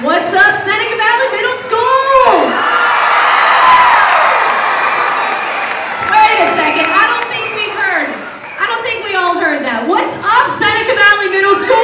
What's up, Seneca Valley Middle School? Wait a second, I don't think we all heard that. What's up, Seneca Valley Middle School?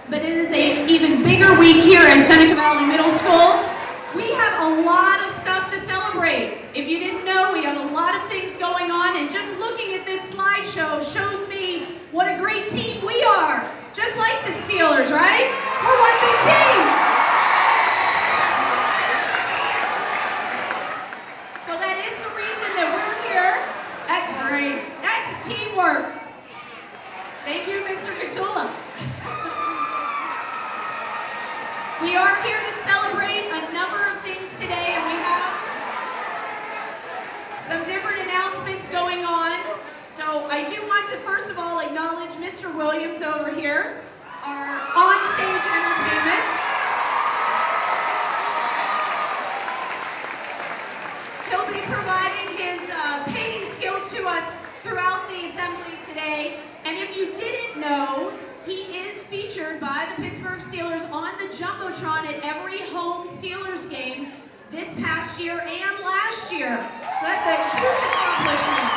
But it is an even bigger week here at Seneca Valley Middle School. We have a lot of stuff to celebrate. If you didn't know, we have a lot of things going on, and just looking at this slideshow shows me what a great team we are. Just like the Steelers, right? We're one big team. So that is the reason that we're here. That's great. That's teamwork. Thank you, Mr. Catula. We are here to celebrate a number of things today, and we have some different announcements going on. So I do want to first of all acknowledge Mr. Williams over here, our on-stage entertainment. He'll be providing his painting skills to us throughout the assembly today. And if you didn't know, he is featured by the Pittsburgh Steelers on the Jumbotron at every home Steelers game this past year and last year. So that's a huge accomplishment.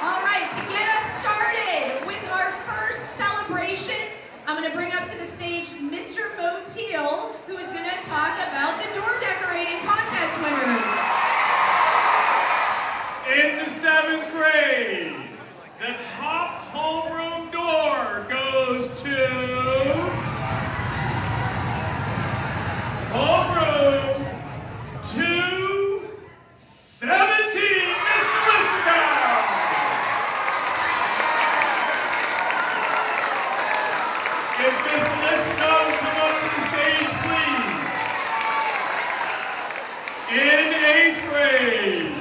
All right, to get us started with our first celebration, I'm going to bring up to the stage Mr. Moteal, who is going to talk about the door decorating contest winners. In the 7th grade, the top homeroom door goes to homeroom 217, Mr. Listendown. If Mr. Listendown will come up to the stage, please. In 8th grade,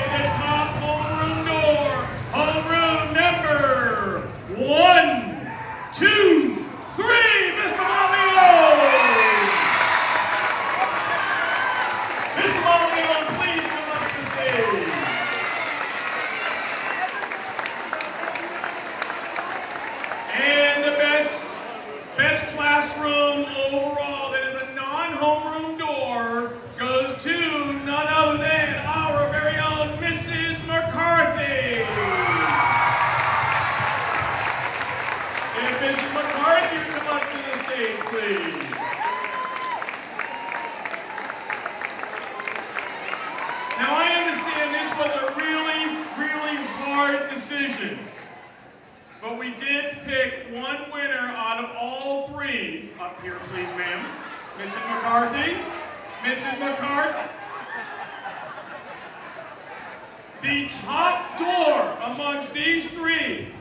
the top homeroom door, homeroom number 1, 2, 3, Mr. Malmion! Mr. Malmion, please come up to the stage. And the best classroom overall that is a non-homeroom door goes to none other than our very own Mrs. McCarthy. If Mrs. McCarthy would come up to the stage, please. Now I understand this was a really, really hard decision, but we did pick one winner out of all three. Up here, please, ma'am. Mrs. McCarthy. Mrs. McCarthy. The top door amongst these three,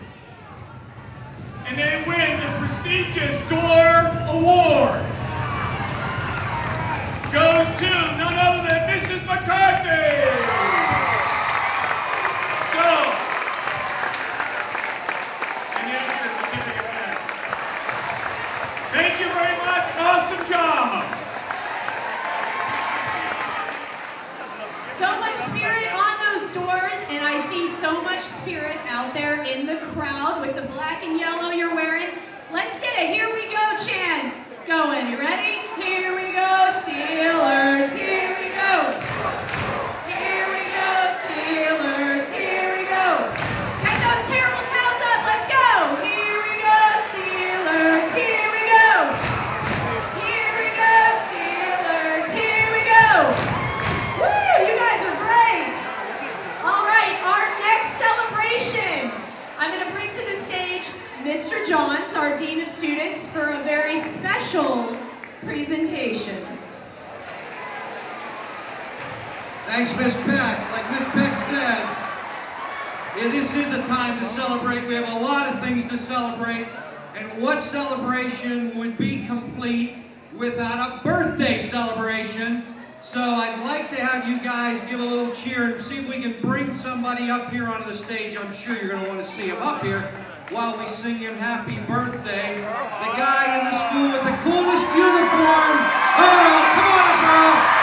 and they win the prestigious Door Award, goes to none other than Mrs. McCarthy. So, and here's your certificate back. Thank you very much. Awesome job. So much spirit on those doors, and I see so much spirit out there in the crowd with the black and yellow you're wearing. Let's get a "Here we go" chant going. You ready? Here we go, Steelers. Here we go. Here we go, Steelers. Here we go. Get those terrible towels up. Let's go. Here we go, Steelers. Here we go. Here we go, Steelers. Here we go. Woo! You guys are great! All right, our next celebration. I'm going to bring to the stage Mr. Johns, our Dean of Students, for a very special presentation. Thanks, Miss Peck. Like Miss Peck said, this is a time to celebrate. We have a lot of things to celebrate. And what celebration would be complete without a birthday celebration? So I'd like to have you guys give a little cheer and see if we can bring somebody up here onto the stage. I'm sure you're going to want to see him up here while we sing him happy birthday. The guy in the school with the coolest uniform, Earl. Come on up, Earl.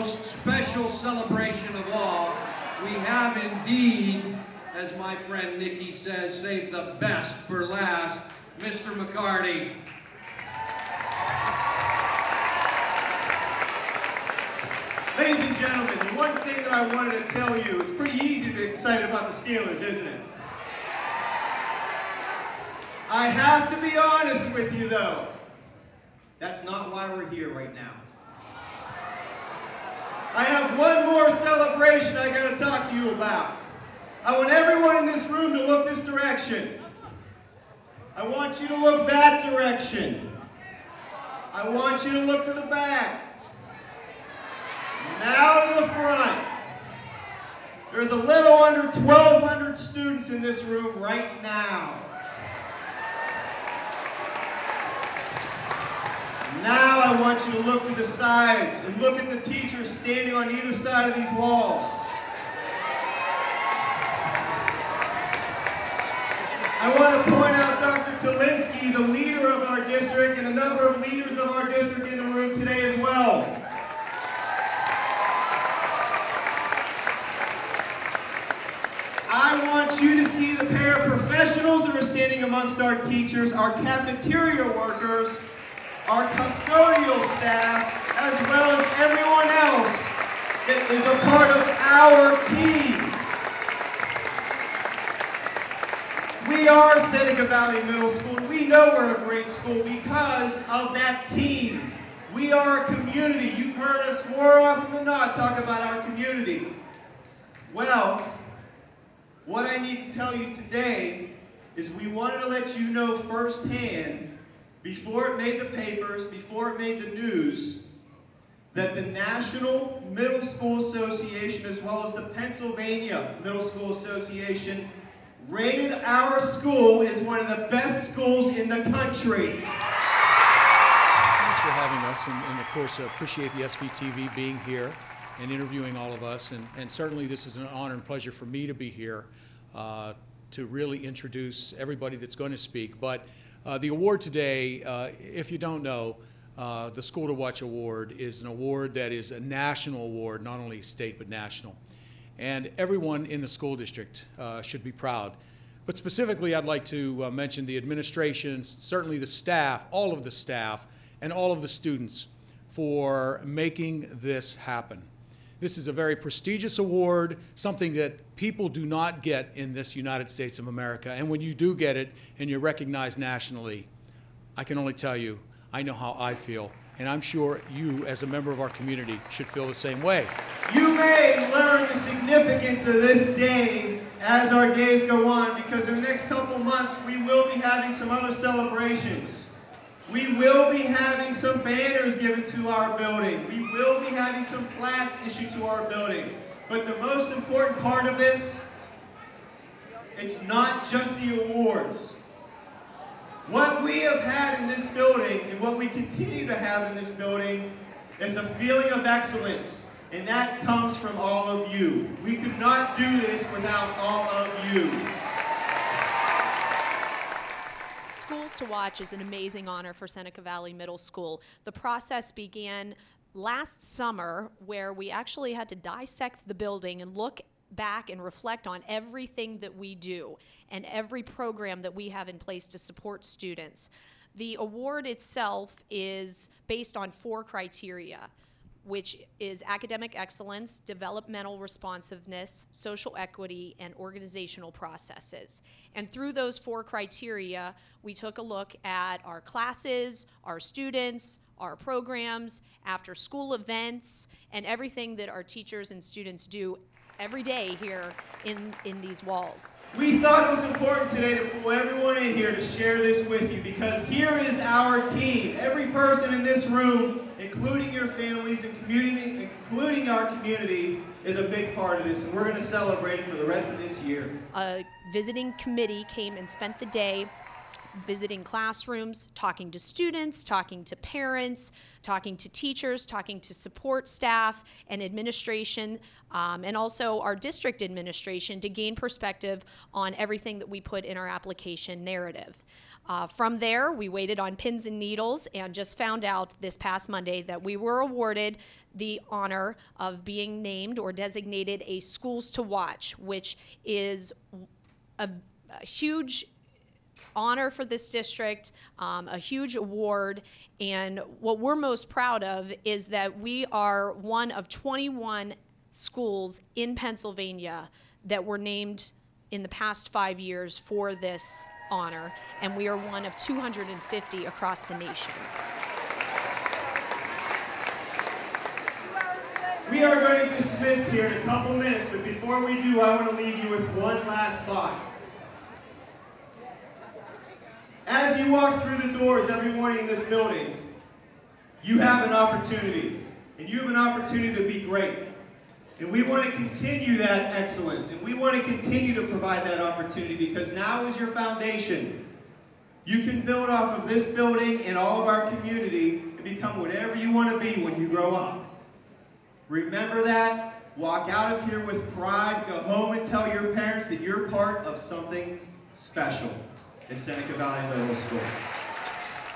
Special celebration of all, we have indeed, as my friend Nikki says, saved the best for last, Mr. McCarty. Ladies and gentlemen, the one thing that I wanted to tell you, it's pretty easy to be excited about the Steelers, isn't it? I have to be honest with you though, that's not why we're here right now. I have one more celebration I got to talk to you about. I want everyone in this room to look this direction. I want you to look that direction. I want you to look to the back. Now to the front. There's a little under 1,200 students in this room right now. Now I want you to look to the sides and look at the teachers standing on either side of these walls. I want to point out Dr. Talinsky, the leader of our district, and a number of leaders of our district in the room today as well. I want you to see the paraprofessionals that are standing amongst our teachers, our cafeteria workers, our custodial staff, as well as everyone else that is a part of our team. We are Seneca Valley Middle School. We know we're a great school because of that team. We are a community. You've heard us more often than not talk about our community. Well, what I need to tell you today is we wanted to let you know firsthand, before it made the papers, before it made the news, that the National Middle School Association, as well as the Pennsylvania Middle School Association, rated our school as one of the best schools in the country. Thanks for having us, and of course, appreciate the SVTV being here and interviewing all of us, and certainly this is an honor and pleasure for me to be here to really introduce everybody that's going to speak. But the award today, if you don't know, the School to Watch Award is an award that is a national award, not only state but national. And everyone in the school district should be proud. But specifically, I'd like to mention the administration, certainly the staff, all of the staff, and all of the students for making this happen. This is a very prestigious award, something that people do not get in this United States of America. And when you do get it and you're recognized nationally, I can only tell you, I know how I feel, and I'm sure you, as a member of our community, should feel the same way. You may learn the significance of this day as our days go on, because in the next couple months, we will be having some other celebrations. We will be having some banners given to our building. We will be having some plaques issued to our building. But the most important part of this, it's not just the awards. What we have had in this building and what we continue to have in this building is a feeling of excellence, and that comes from all of you. We could not do this without all of you. Schools to Watch is an amazing honor for Seneca Valley Middle School. The process began last summer, where we actually had to dissect the building and look back and reflect on everything that we do and every program that we have in place to support students. The award itself is based on 4 criteria, which is academic excellence, developmental responsiveness, social equity, and organizational processes. And through those 4 criteria, we took a look at our classes, our students, our programs, after school events, and everything that our teachers and students do every day here in these walls. We thought it was important today to pull everyone in here to share this with you, because here is our team. Every person in this room, including your families and community, including our community, is a big part of this, and we're going to celebrate it for the rest of this year. A visiting committee came and spent the day visiting classrooms, talking to students, talking to parents, talking to teachers, talking to support staff and administration, and also our district administration, to gain perspective on everything that we put in our application narrative. From there, we waited on pins and needles and just found out this past Monday that we were awarded the honor of being named or designated a Schools to Watch, which is a huge honor for this district, a huge award, and what we're most proud of is that we are one of 21 schools in Pennsylvania that were named in the past 5 years for this honor, and we are one of 250 across the nation. We are going to dismiss here in a couple minutes, but before we do, I want to leave you with one last thought. As you walk through the doors every morning in this building, you have an opportunity, and you have an opportunity to be great. And we want to continue that excellence, and we want to continue to provide that opportunity, because now is your foundation. You can build off of this building and all of our community and become whatever you want to be when you grow up. Remember that. Walk out of here with pride. Go home and tell your parents that you're part of something special at Seneca Valley Middle School.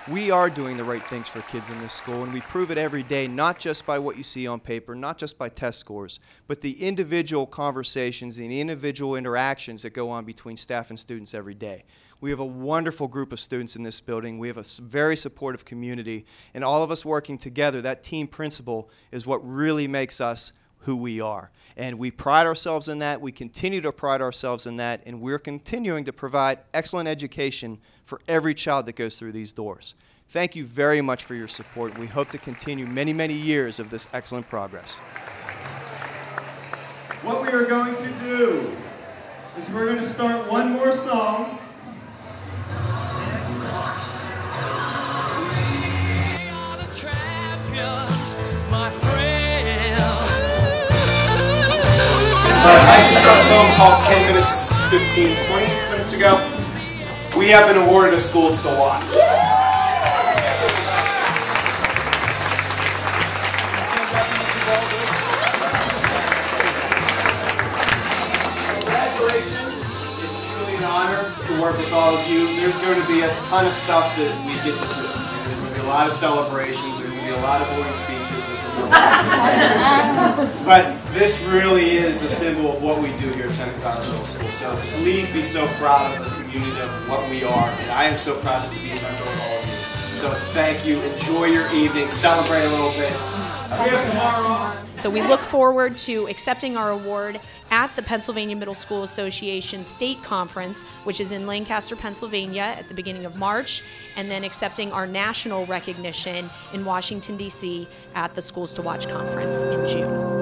We are doing the right things for kids in this school, and we prove it every day, not just by what you see on paper, not just by test scores, but the individual conversations and the individual interactions that go on between staff and students every day. We have a wonderful group of students in this building. We have a very supportive community, and all of us working together, that team principle is what really makes us who we are. And we pride ourselves in that, we continue to pride ourselves in that, and we're continuing to provide excellent education for every child that goes through these doors. Thank you very much for your support. We hope to continue many, many years of this excellent progress. What we are going to do is we're going to start one more song. I just got a phone call 10 minutes, 15, 20 minutes ago. We have been awarded a Schools to Watch. Congratulations. It's truly an honor to work with all of you. There's going to be a ton of stuff that we get to do. There's going to be a lot of celebrations. There's going to be a lot of boring speeches. But this really is a symbol of what we do here at Seneca Valley Middle School. So please be so proud of the community of what we are. And I am so proud to be a member of all of you. So thank you. Enjoy your evening. Celebrate a little bit. So we look forward to accepting our award at the Pennsylvania Middle School Association State Conference, which is in Lancaster, Pennsylvania at the beginning of March, and then accepting our national recognition in Washington, D.C. at the Schools to Watch Conference in June.